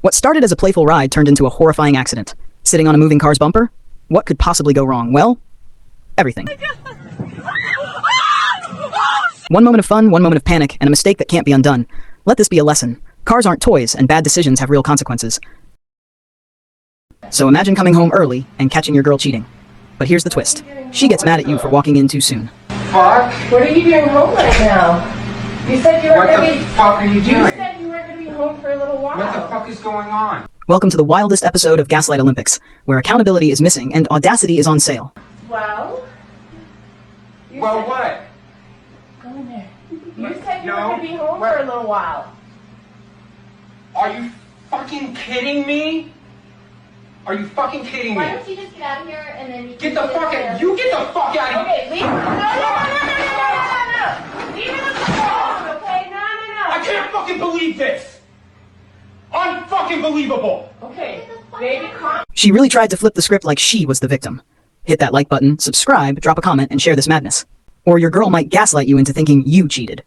What started as a playful ride turned into a horrifying accident. Sitting on a moving car's bumper? What could possibly go wrong? Well, everything. One moment of fun, one moment of panic, and a mistake that can't be undone. Let this be a lesson. Cars aren't toys, and bad decisions have real consequences. So imagine coming home early and catching your girl cheating. But here's the twist. She gets mad at you for walking in too soon. Fuck. What are you doing home right now? You said you were going to be... What the fuck are you doing? You said you were going to be home for a little while. What the fuck is going on? Welcome to the wildest episode of Gaslight Olympics, where accountability is missing and audacity is on sale. Well? Well, what? Go in there. You said you were going to be home for a little while. Are you fucking kidding me? Are you fucking kidding me? Why don't you just get out of here and then you Get the fuck out! You get the fuck out of here! Okay, leave. No. Leave it alone, okay? No. I can't fucking believe this! Unfucking believable! Okay, baby, calm. She really tried to flip the script like she was the victim. Hit that like button, subscribe, drop a comment, and share this madness. Or your girl might gaslight you into thinking you cheated.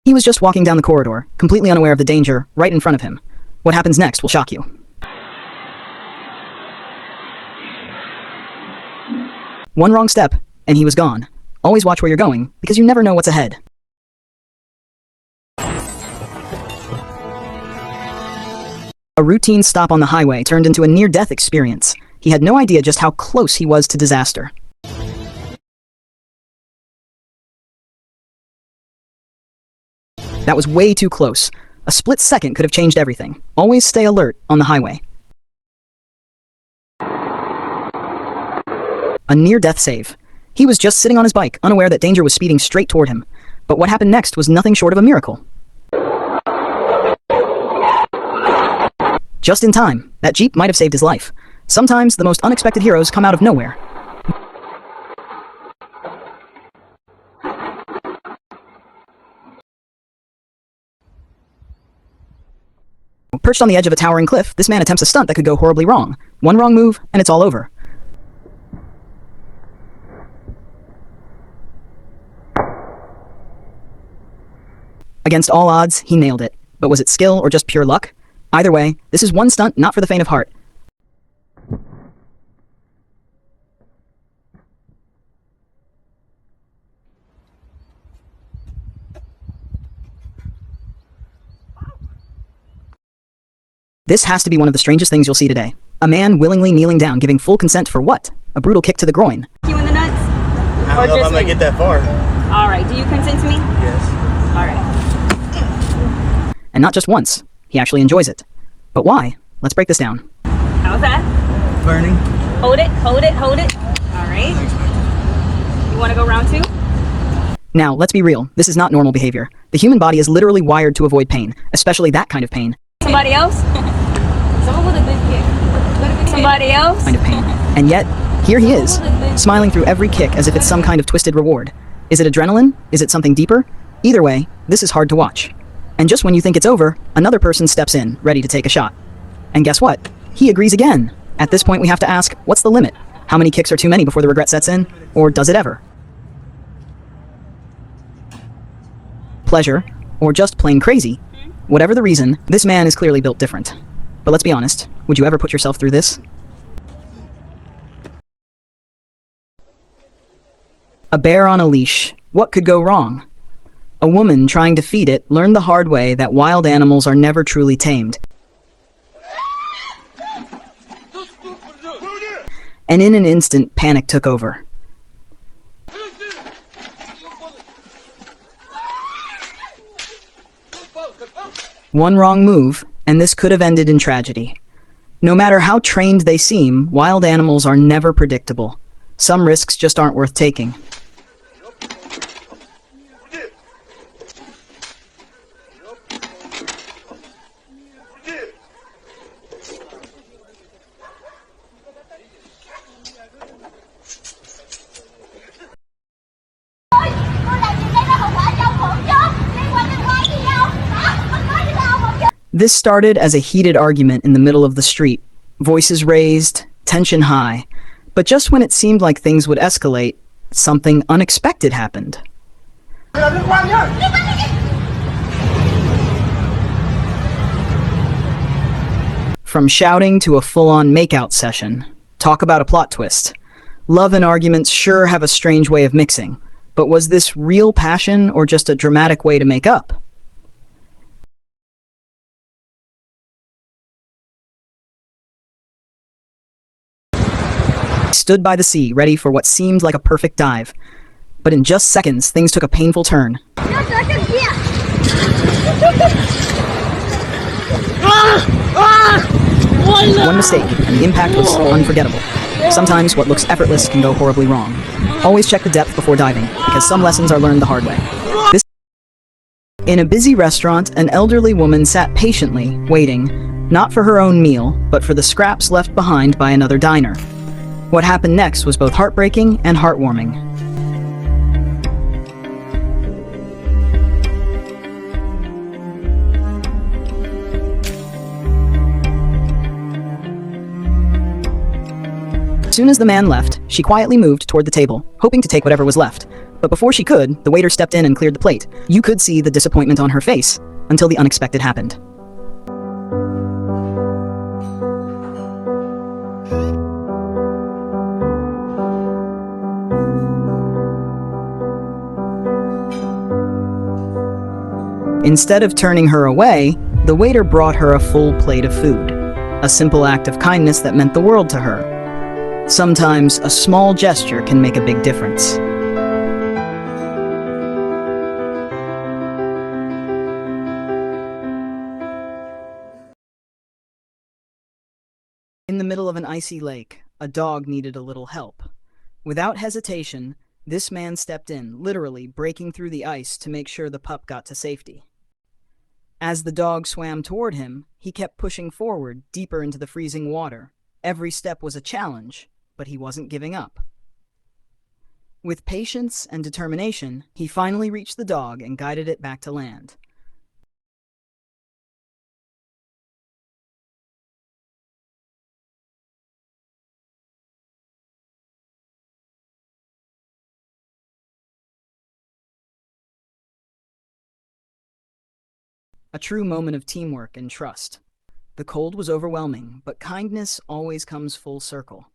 He was just walking down the corridor, completely unaware of the danger right in front of him. What happens next will shock you. One wrong step, and he was gone. Always watch where you're going, because you never know what's ahead. A routine stop on the highway turned into a near-death experience. He had no idea just how close he was to disaster. That was way too close. A split second could have changed everything. Always stay alert on the highway. A near-death save. He was just sitting on his bike, unaware that danger was speeding straight toward him. But what happened next was nothing short of a miracle. Just in time, that Jeep might have saved his life. Sometimes the most unexpected heroes come out of nowhere. Perched on the edge of a towering cliff, this man attempts a stunt that could go horribly wrong. One wrong move, and it's all over. Against all odds, he nailed it. But was it skill or just pure luck? Either way, this is one stunt not for the faint of heart. This has to be one of the strangest things you'll see today. A man willingly kneeling down, giving full consent for what? A brutal kick to the groin. You in the nuts? I don't know if I'm gonna get that far. All right, do you consent to me? Yes. All right. And not just once. He actually enjoys it. But why? Let's break this down. How's that? Burning. Hold it. All right. You want to go round two? Now, let's be real. This is not normal behavior. The human body is literally wired to avoid pain, especially that kind of pain. Somebody else? Someone with a good kick. Somebody else? Kind of pain. And yet, here he is, smiling through every kick as if it's some kind of twisted reward. Is it adrenaline? Is it something deeper? Either way, this is hard to watch. And just when you think it's over, another person steps in, ready to take a shot. And guess what? He agrees again. At this point, we have to ask, what's the limit? How many kicks are too many before the regret sets in? Or does it ever? Pleasure, or just plain crazy. Whatever the reason, this man is clearly built different. But let's be honest, would you ever put yourself through this? A bear on a leash. What could go wrong? A woman trying to feed it learned the hard way that wild animals are never truly tamed. And in an instant, panic took over. One wrong move, and this could have ended in tragedy. No matter how trained they seem, wild animals are never predictable. Some risks just aren't worth taking. This started as a heated argument in the middle of the street. Voices raised, tension high. But just when it seemed like things would escalate, something unexpected happened. From shouting to a full-on makeout session. Talk about a plot twist. Love and arguments sure have a strange way of mixing, but was this real passion or just a dramatic way to make up? He stood by the sea, ready for what seemed like a perfect dive. But in just seconds, things took a painful turn. One mistake, and the impact was unforgettable. Sometimes what looks effortless can go horribly wrong. Always check the depth before diving, because some lessons are learned the hard way. In a busy restaurant, an elderly woman sat patiently, waiting, not for her own meal, but for the scraps left behind by another diner. What happened next was both heartbreaking and heartwarming. As soon as the man left, she quietly moved toward the table, hoping to take whatever was left. But before she could, the waiter stepped in and cleared the plate. You could see the disappointment on her face, until the unexpected happened. Instead of turning her away, the waiter brought her a full plate of food. A simple act of kindness that meant the world to her. Sometimes a small gesture can make a big difference. In the middle of an icy lake, a dog needed a little help. Without hesitation, this man stepped in, literally breaking through the ice to make sure the pup got to safety. As the dog swam toward him, he kept pushing forward, deeper into the freezing water. Every step was a challenge, but he wasn't giving up. With patience and determination, he finally reached the dog and guided it back to land. A true moment of teamwork and trust. The cold was overwhelming, but kindness always comes full circle.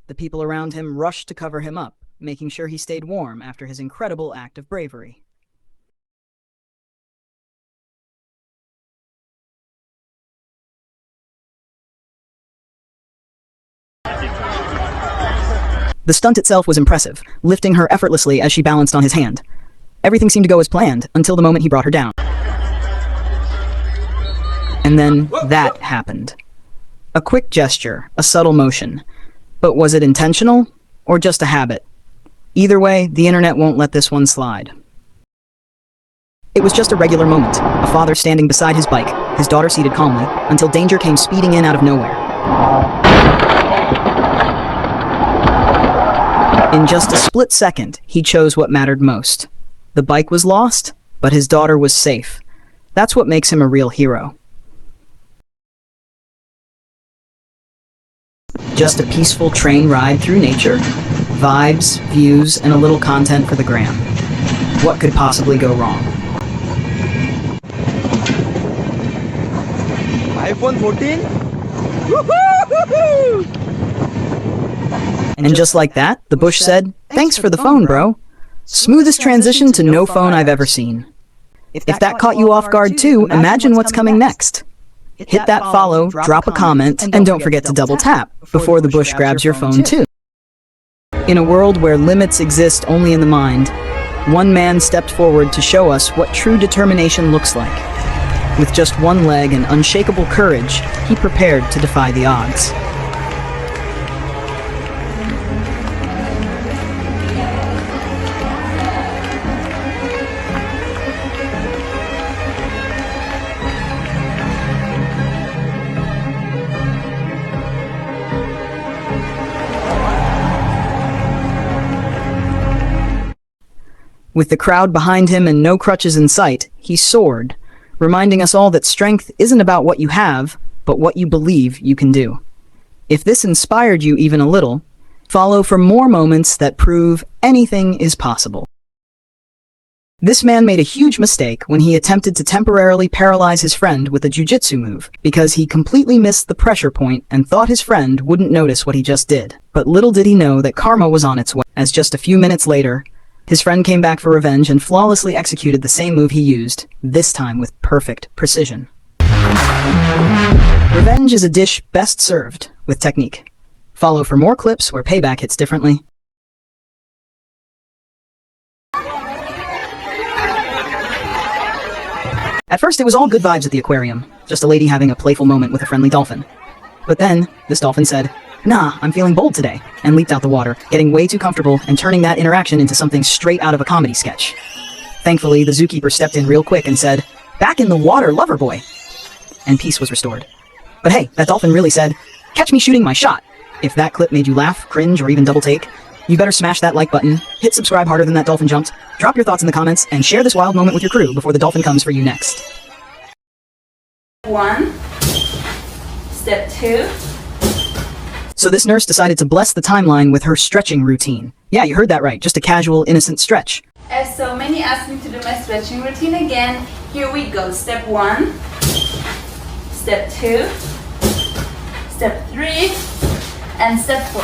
The people around him rushed to cover him up, making sure he stayed warm after his incredible act of bravery. The stunt itself was impressive, lifting her effortlessly as she balanced on his hand. Everything seemed to go as planned, until the moment he brought her down. And then that happened. A quick gesture, a subtle motion. But was it intentional, or just a habit? Either way, the internet won't let this one slide. It was just a regular moment, a father standing beside his bike, his daughter seated calmly, until danger came speeding in out of nowhere. In just a split second, he chose what mattered most. The bike was lost, but his daughter was safe. That's what makes him a real hero. Just a peaceful train ride through nature, vibes, views, and a little content for the gram. What could possibly go wrong? iPhone 14? And just like that, the bush said, "Thanks for the phone, bro." Smoothest transition to no phone I've ever seen. If that caught you off guard too, imagine what's coming next. Hit that follow, drop a comment, and don't forget to double tap before the bush grabs your phone too. In a world where limits exist only in the mind, one man stepped forward to show us what true determination looks like. With just one leg and unshakable courage, he prepared to defy the odds. With the crowd behind him and no crutches in sight, he soared, reminding us all that strength isn't about what you have, but what you believe you can do. If this inspired you even a little, follow for more moments that prove anything is possible. This man made a huge mistake when he attempted to temporarily paralyze his friend with a jujitsu move, because he completely missed the pressure point and thought his friend wouldn't notice what he just did. But little did he know that karma was on its way, as just a few minutes later, his friend came back for revenge and flawlessly executed the same move he used, this time with perfect precision. Revenge is a dish best served with technique. Follow for more clips where payback hits differently. At first, it was all good vibes at the aquarium, just a lady having a playful moment with a friendly dolphin. But then, this dolphin said, "Nah, I'm feeling bold today," and leaped out the water, getting way too comfortable and turning that interaction into something straight out of a comedy sketch. Thankfully, the zookeeper stepped in real quick and said, "Back in the water, lover boy," and peace was restored. But hey, that dolphin really said, "Catch me shooting my shot." If that clip made you laugh, cringe, or even double take, you better smash that like button, hit subscribe harder than that dolphin jumped, drop your thoughts in the comments, and share this wild moment with your crew before the dolphin comes for you next. One. Step two. So this nurse decided to bless the timeline with her stretching routine. Yeah, you heard that right, just a casual, innocent stretch. As so many asked me to do my stretching routine again, here we go. Step one. Step two. Step three. And step four.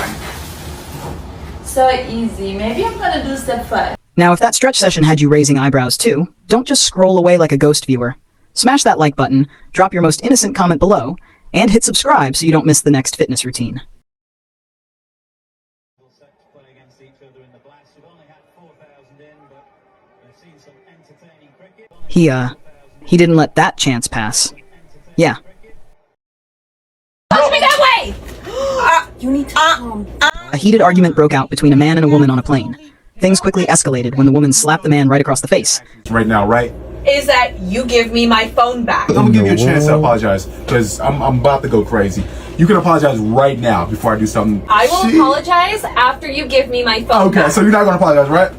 So easy. Maybe I'm gonna do step 5. Now, if that stretch session had you raising eyebrows too, don't just scroll away like a ghost viewer. Smash that like button, drop your most innocent comment below, and hit subscribe so you don't miss the next fitness routine. He didn't let that chance pass. Yeah. Push me that way! You need to calm. A heated argument broke out between a man and a woman on a plane. Things quickly escalated when the woman slapped the man right across the face. Right now, right? Is that you give me my phone back. I'm gonna give you a chance to apologize, because I'm about to go crazy. You can apologize right now before I do something. I will apologize after you give me my phone Okay, back. so you're not gonna apologize, right?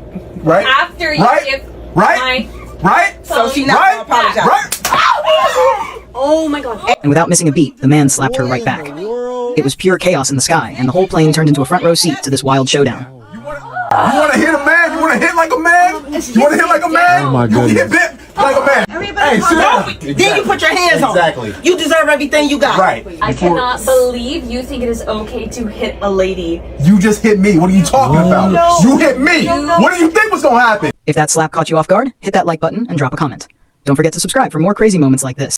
Right? After you give right? my Right? phone So she not Right? gonna apologize. Right? Oh my god. And without missing a beat, the man slapped her right back. It was pure chaos in the sky, and the whole plane turned into a front row seat to this wild showdown. You wanna hit a man? You wanna hit like a man? You wanna hit like a man? Oh my You hit goodness. like a man. Hey, sit down. Then you put your hands on. Exactly. You deserve everything you got. Right. I cannot believe you think it is okay to hit a lady. You just hit me. What are you talking about? No. You hit me. What do you think was gonna happen? If that slap caught you off guard, hit that like button and drop a comment. Don't forget to subscribe for more crazy moments like this.